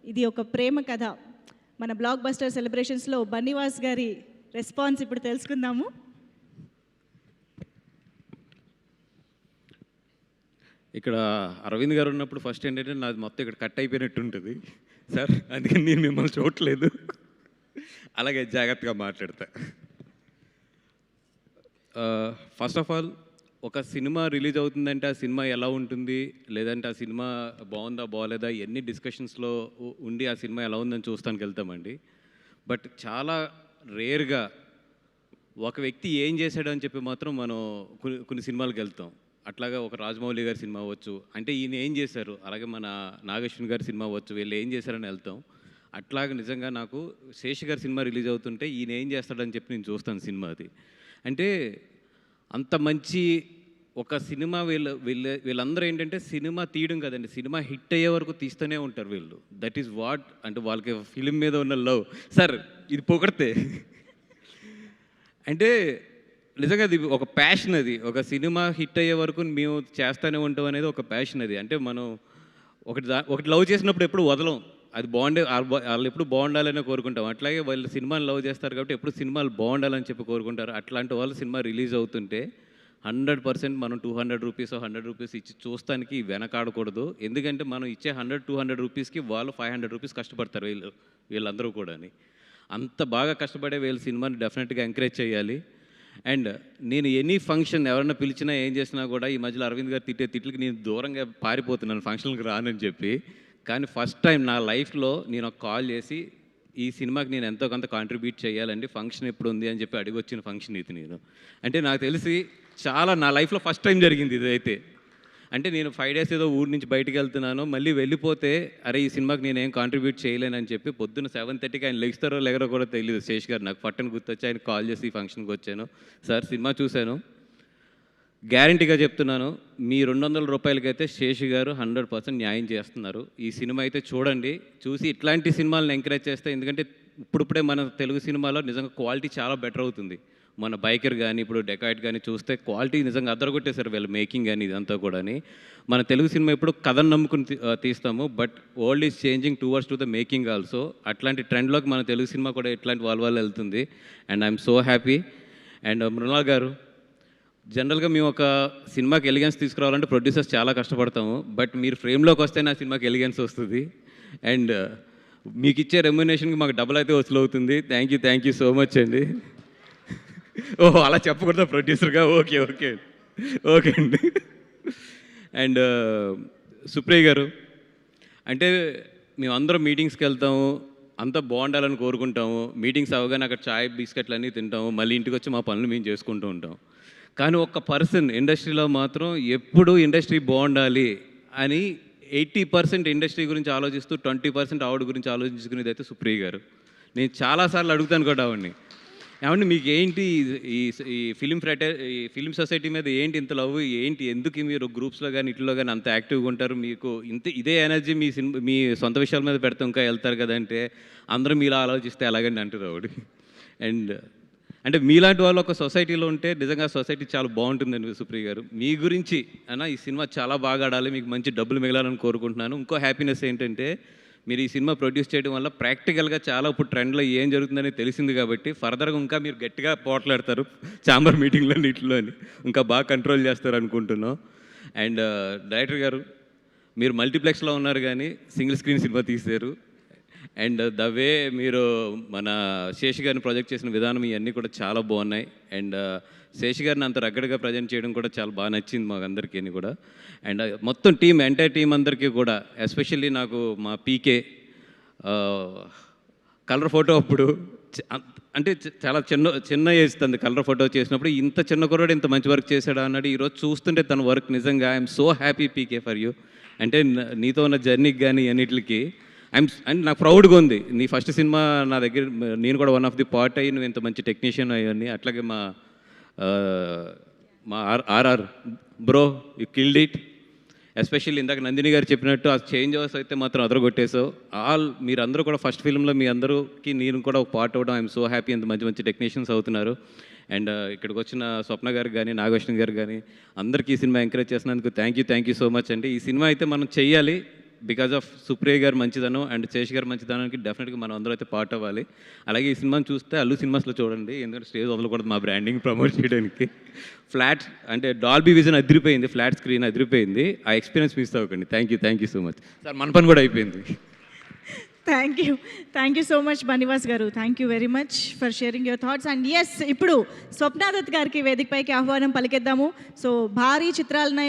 ఇది ఒక ప్రేమ కథ. మన బ్లాక్ బస్టర్ సెలబ్రేషన్స్లో బన్నీవాస్ గారి రెస్పాన్స్ ఇప్పుడు తెలుసుకుందాము. ఇక్కడ అరవింద్ గారు ఉన్నప్పుడు ఫస్ట్ ఏంటంటే నాది మొత్తం ఇక్కడ కట్ అయిపోయినట్టు ఉంటుంది సార్, అందుకని నేను మిమ్మల్ని చూడట్లేదు, అలాగే జాగ్రత్తగా మాట్లాడతా. ఫస్ట్ ఆఫ్ ఆల్, ఒక సినిమా రిలీజ్ అవుతుందంటే ఆ సినిమా ఎలా ఉంటుంది, లేదంటే ఆ సినిమా బాగుందా బాగోలేదా ఎన్ని డిస్కషన్స్లో ఉండి ఆ సినిమా ఎలా ఉందని చూస్తానికి వెళ్తామండి. బట్ చాలా రేర్గా ఒక వ్యక్తి ఏం చేశాడు అని చెప్పి మాత్రం మనం కొన్ని సినిమాలకు వెళ్తాం. అట్లాగా ఒక రాజమౌళి గారి సినిమా అవ్వచ్చు, అంటే ఈయన ఏం చేశారు, అలాగే మన నాగేశ్వన్ గారి సినిమా అవ్వచ్చు, వీళ్ళు ఏం చేశారని వెళ్తాం. అట్లాగే నిజంగా నాకు శేష్ గారి సినిమా రిలీజ్ అవుతుంటే ఈయన ఏం చేస్తాడని చెప్పి నేను చూస్తాను సినిమా. అది అంటే అంత మంచి ఒక సినిమా. వీళ్ళందరూ ఏంటంటే సినిమా తీయడం కదండి, సినిమా హిట్ అయ్యే వరకు తీస్తూనే ఉంటారు వీళ్ళు. దట్ ఈస్ వాట్, అంటే వాళ్ళకి ఫిలిం మీద ఉన్న లవ్. సార్ ఇది పొగడితే అంటే నిజంగా అది ఒక ప్యాషన్. అది ఒక సినిమా హిట్ అయ్యే వరకు మేము చేస్తూనే ఉంటాం అనేది ఒక ప్యాషన్. అది అంటే మనం ఒకటి లవ్ చేసినప్పుడు ఎప్పుడు వదలం, అది వాళ్ళు ఎప్పుడు బాగుండాలని కోరుకుంటాం. అట్లాగే వాళ్ళు సినిమాని లవ్ చేస్తారు కాబట్టి ఎప్పుడు సినిమాలు బాగుండాలని చెప్పి కోరుకుంటారు. అట్లాంటి వాళ్ళు సినిమా రిలీజ్ అవుతుంటే 100% మనం 200 రూపీస్ 100 రూపీస్ ఇచ్చి చూస్తానికి వెనకాడకూడదు. ఎందుకంటే మనం ఇచ్చే 100-200 రూపీస్కి వాళ్ళు 500 రూపీస్ కష్టపడతారు వీళ్ళందరూ కూడా. అంత బాగా కష్టపడే వీళ్ళ సినిమాని డెఫినెట్గా ఎంకరేజ్ చేయాలి. అండ్ నేను ఎనీ ఫంక్షన్ ఎవరైనా పిలిచినా ఏం చేసినా కూడా ఈ మధ్యలో అరవింద్ గారు తిట్లకి నేను దూరంగా పారిపోతున్నాను, ఫంక్షన్కి రానని చెప్పి. కానీ ఫస్ట్ టైం నా లైఫ్లో నేను ఒక కాల్ చేసి ఈ సినిమాకి నేను ఎంతో కొంత కాంట్రిబ్యూట్ చేయాలండి, ఫంక్షన్ ఎప్పుడు ఉంది అని చెప్పి అడిగొచ్చిన ఫంక్షన్ ఇది. నేను అంటే నాకు తెలిసి చాలా నా లైఫ్లో ఫస్ట్ టైం జరిగింది ఇదైతే. అంటే నేను 5 days ఏదో ఊరి నుంచి బయటికి వెళ్తున్నాను, మళ్ళీ వెళ్ళిపోతే అరే ఈ సినిమాకి నేనేం కాంట్రిబ్యూట్ చేయలేనని చెప్పి పొద్దున్న 7:30కి ఆయన లెగిస్తారో లేగరో కూడా తెలియదు. శేష్ గారు నాకు పట్టణ గుర్తొచ్చి ఆయన కాల్ చేసి ఈ ఫంక్షన్కి వచ్చాను. సార్ సినిమా చూశాను, గ్యారంటీగా చెప్తున్నాను, మీ 200 రూపాయలకైతే శేష్ గారు 100% న్యాయం చేస్తున్నారు. ఈ సినిమా అయితే చూడండి, చూసి ఇట్లాంటి సినిమాలను ఎంకరేజ్ చేస్తే, ఎందుకంటే ఇప్పుడిప్పుడే మన తెలుగు సినిమాలో నిజంగా క్వాలిటీ చాలా బెటర్ అవుతుంది. మన బైకర్ కానీ ఇప్పుడు డెకాయిట్ కానీ చూస్తే క్వాలిటీ నిజంగా అద్దరగొట్టేశారు వీళ్ళు, మేకింగ్ కానీ ఇదంతా కూడా. మన తెలుగు సినిమా ఇప్పుడు కథను నమ్ముకుని తీస్తాము, but world is changing towards to the making also. అట్లాంటి ట్రెండ్లోకి మన తెలుగు సినిమా కూడా ఇట్లాంటి వాళ్ళ వెళ్తుంది. And I'm so happy. And Mrunal గారు, జనరల్గా మేము ఒక సినిమాకి ఎలిగెన్స్ తీసుకురావాలంటే ప్రొడ్యూసర్స్ చాలా కష్టపడతాము, బట్ మీరు ఫ్రేమ్లోకి వస్తే నా సినిమాకి ఎలిగెన్స్ వస్తుంది. అండ్ మీకు ఇచ్చే రెమ్యునేషన్కి మాకు డబుల్ అయితే వసూలు అవుతుంది. థ్యాంక్ యూ సో మచ్ అండి. ఓహో అలా చెప్పకూడదా ప్రొడ్యూసర్గా? ఓకే అండి. అండ్ సుప్రియ గారు, అంటే మేమందరం మీటింగ్స్కి వెళ్తాము, అంతా బాగుండాలని కోరుకుంటాము. మీటింగ్స్ అవగానే అక్కడ చాయ్ బిస్కెట్లు అన్నీ తింటాము, మళ్ళీ ఇంటికి వచ్చి మా పనులు మేము చేసుకుంటూ ఉంటాం. కానీ ఒక్క పర్సన్ ఇండస్ట్రీలో మాత్రం ఎప్పుడు ఇండస్ట్రీ బాగుండాలి అని 80% ఇండస్ట్రీ గురించి ఆలోచిస్తూ 20% ఆవిడ గురించి ఆలోచించుకునేది అయితే సుప్రియ గారు. నేను చాలాసార్లు అడుగుతాను కూడా ఆవిడని, ఏమంటే మీకు ఏంటి ఈ ఫిలిం సొసైటీ మీద ఏంటి ఇంత లవ్, ఏంటి ఎందుకు మీరు గ్రూప్స్లో కానీ ఇట్లో కానీ అంత యాక్టివ్గా ఉంటారు, మీకు ఇదే ఎనర్జీ మీ సొంత విషయాల మీద పెడితే ఇంకా వెళ్తారు కదంటే, అందరూ మీలా ఆలోచిస్తే ఎలాగండి అంటారు ఆవిడ. అండ్ అంటే మీలాంటి వాళ్ళు ఒక సొసైటీలో ఉంటే నిజంగా సొసైటీ చాలా బాగుంటుందండి. సుప్రియ గారు, మీ గురించి అన్న ఈ సినిమా చాలా బాగా ఆడాలి, మీకు మంచి డబ్బులు మిగలాలని కోరుకుంటున్నాను. ఇంకో హ్యాపీనెస్ ఏంటంటే మీరు ఈ సినిమా ప్రొడ్యూస్ చేయడం వల్ల ప్రాక్టికల్గా చాలా ఇప్పుడు ట్రెండ్లో ఏం జరుగుతుందని తెలిసింది కాబట్టి ఫర్దర్గా ఇంకా మీరు గట్టిగా పోట్లాడతారు ఛాంబర్ మీటింగ్లో నీటిలోని, ఇంకా బాగా కంట్రోల్ చేస్తారు అనుకుంటున్నాం. అండ్ డైరెక్టర్ గారు, మీరు మల్టీప్లెక్స్లో ఉన్నారు కానీ సింగిల్ స్క్రీన్ సినిమా తీశారు. అండ్ ద వే మీరు మన శేష్ గారిని ప్రొజెక్ట్ చేసిన విధానం ఇవన్నీ కూడా చాలా బాగున్నాయి. అండ్ శేష్ గారిని అంత రగ్గడగా ప్రజెంట్ చేయడం కూడా చాలా బాగా నచ్చింది మాకు అందరికీ కూడా. అండ్ మొత్తం ఎంటైర్ టీం అందరికీ కూడా, ఎస్పెషల్లీ నాకు మా పీకే కలర్ ఫోటో అప్పుడు అంటే చాలా చిన్న ఏజ్ తంది కలర్ ఫోటో చేసినప్పుడు, ఇంత చిన్న కుర్రాడు ఇంత మంచి వర్క్ చేశాడు అన్నాడు. ఈరోజు చూస్తుంటే తన వర్క్ నిజంగా I'm so happy PK for you. అంటే నీతో ఉన్న జర్నీకి కానీ అన్నిటికి అండ్ నాకు ప్రౌడ్గా ఉంది. నీ ఫస్ట్ సినిమా నా దగ్గర, నేను కూడా వన్ ఆఫ్ ది పార్ట్ అయ్యి నువ్వు ఇంత మంచి టెక్నీషియన్ అయ్యని. అట్లాగే మా RR bro, you killed it. Especially ఇందాక నందిని గారు చెప్పినట్టు ఆ చేంజ్ ఓవర్స్ అయితే మాత్రం అదరగొట్టేసావు. మీరందరూ కూడా ఫస్ట్ ఫిల్మ్లో మీ అందరికీ నేను కూడా ఒక పార్ట్ అవ్వడం ఐఎమ్ సో హ్యాపీ. అంత మంచి మంచి టెక్నీషియన్స్ అవుతున్నారు. అండ్ ఇక్కడికి వచ్చిన స్వప్న గారికి కానీ నాగేశ్వన్ గారు కానీ అందరికీ ఈ సినిమా ఎంకరేజ్ చేసినందుకు థ్యాంక్ యూ సో మచ్ అండి. ఈ సినిమా అయితే మనం చెయ్యాలి, బికాజ్ ఆఫ్ సుప్రియ గారు మంచిదనం అండ్ శేష్ గారు మంచిదనానికి డెఫినెట్గా మనం అందరూ అయితే పార్ట్ అవ్వాలి. అలాగే ఈ సినిమాని చూస్తే అల్లు సినిమాస్లో చూడండి, ఎందుకంటే స్టేజ్ వదలకూడదు మా బ్రాండింగ్ ప్రమోట్ చేయడానికి. ఫ్లాట్ అంటే డాల్బీ విజన్ అదిరిపోయింది, ఫ్లాట్ స్క్రీన్ అదిరిపోయింది. ఆ ఎక్స్పీరియన్స్ మిస్ అవ్వకండి. Thank you so much sir. మన పని కూడా అయిపోయింది. Thank you so much Banivas గారు. Thank you very much for sharing your thoughts. And yes, ఇప్పుడు స్వప్నాదత్ గారికి వేదికపైకి ఆహ్వానం పలికేద్దాము. సో భారీ చిత్రాలన